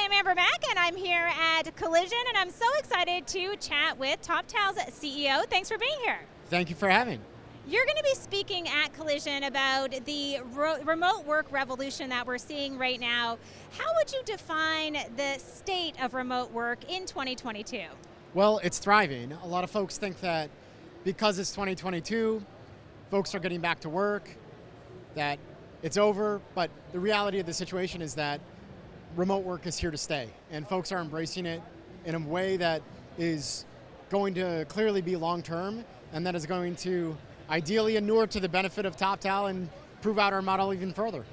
I'm Amber Mack, and I'm here at Collision, and I'm so excited to chat with Toptal's CEO. Thanks for being here. Thank you for having. You're going to be speaking at Collision about the remote work revolution that we're seeing right now. How would you define the state of remote work in 2022? Well, it's thriving. A lot of folks think that because it's 2022, folks are getting back to work, that it's over, but the reality of the situation is that remote work is here to stay, and folks are embracing it in a way that is going to clearly be long-term, and that is going to ideally inure to the benefit of Toptal and prove out our model even further.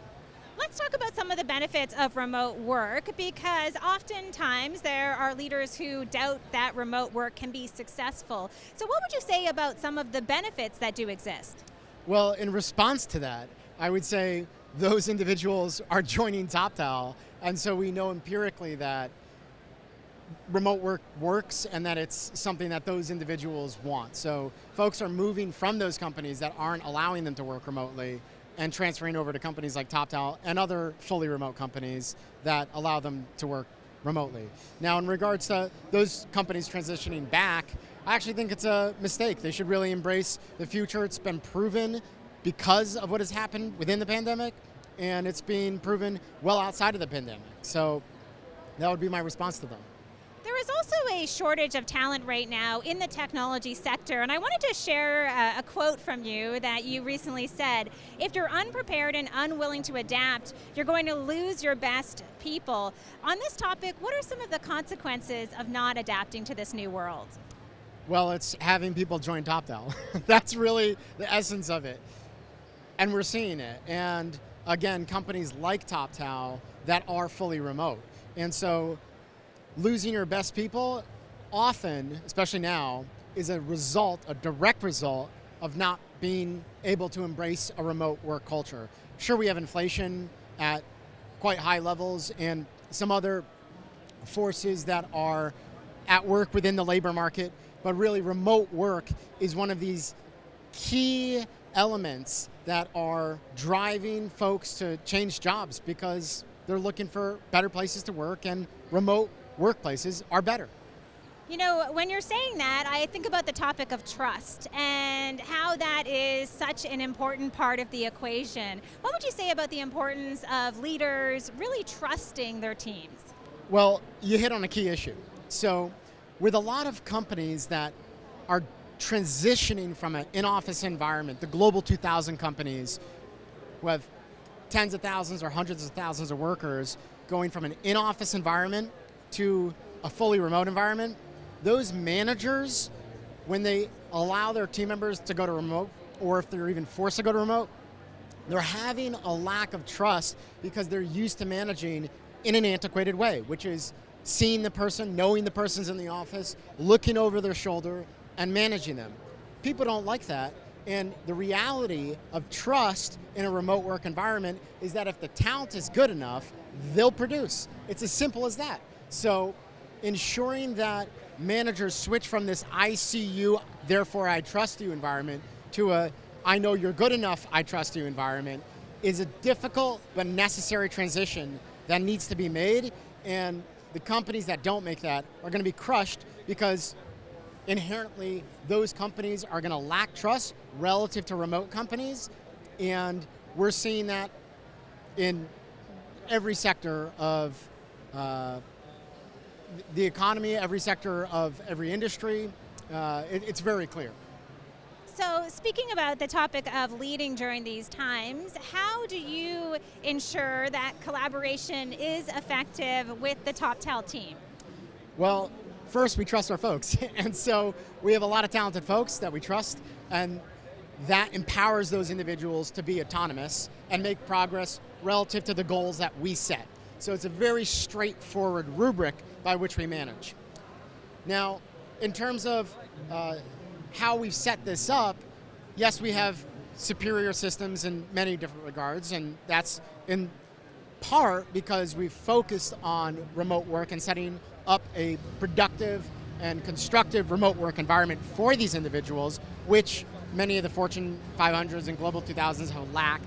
Let's talk about some of the benefits of remote work, because oftentimes there are leaders who doubt that remote work can be successful. So what would you say about some of the benefits that do exist? Well, in response to that, I would say those individuals are joining Toptal, and so we know empirically that remote work works and that it's something that those individuals want. So folks are moving from those companies that aren't allowing them to work remotely and transferring over to companies like Toptal and other fully remote companies that allow them to work remotely. Now, in regards to those companies transitioning back, I actually think it's a mistake. They should really embrace the future. It's been proven because of what has happened within the pandemic, and it's being proven well outside of the pandemic. So that would be my response to them. There is also a shortage of talent right now in the technology sector, and I wanted to share a quote from you that you recently said: if you're unprepared and unwilling to adapt, you're going to lose your best people. On this topic, what are some of the consequences of not adapting to this new world? Well, it's having people join Toptal. That's really the essence of it. And we're seeing it. And again, companies like Toptal that are fully remote. And so losing your best people often, especially now, is a direct result of not being able to embrace a remote work culture. Sure, we have inflation at quite high levels and some other forces that are at work within the labor market, but really remote work is one of these key elements that are driving folks to change jobs because they're looking for better places to work, and remote workplaces are better. You know, when you're saying that, I think about the topic of trust and how that is such an important part of the equation. What would you say about the importance of leaders really trusting their teams? Well, you hit on a key issue. So with a lot of companies that are transitioning from an in-office environment, the global 2,000 companies who have tens of thousands or hundreds of thousands of workers going from an in-office environment to a fully remote environment, those managers, when they allow their team members to go to remote, or if they're even forced to go to remote, they're having a lack of trust because they're used to managing in an antiquated way, which is seeing the person, knowing the person's in the office, looking over their shoulder, and managing them. People don't like that, and the reality of trust in a remote work environment is that if the talent is good enough, they'll produce. It's as simple as that. So ensuring that managers switch from this I see you, therefore I trust you environment to a I know you're good enough, I trust you environment is a difficult but necessary transition that needs to be made, and the companies that don't make that are going to be crushed because inherently those companies are going to lack trust relative to remote companies, and we're seeing that in every sector of the economy, every sector of every industry. It's very clear. So speaking about the topic of leading during these times, how do you ensure that collaboration is effective with the Toptal team? Well, first, we trust our folks. And so we have a lot of talented folks that we trust, and that empowers those individuals to be autonomous and make progress relative to the goals that we set. So it's a very straightforward rubric by which we manage. Now, in terms of how we've set this up, yes, we have superior systems in many different regards, and that's in part because we've focused on remote work and setting up a productive and constructive remote work environment for these individuals, which many of the Fortune 500s and Global 2000s have lacked.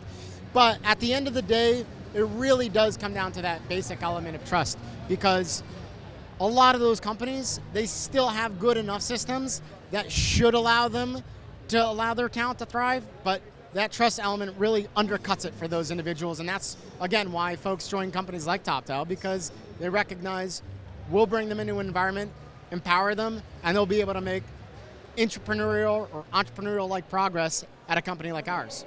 But at the end of the day, it really does come down to that basic element of trust, because a lot of those companies, they still have good enough systems that should allow them to allow their talent to thrive, but that trust element really undercuts it for those individuals, and that's, again, why folks join companies like Toptal, because they recognize we'll bring them into an environment, empower them, and they'll be able to make entrepreneurial or entrepreneurial-like progress at a company like ours.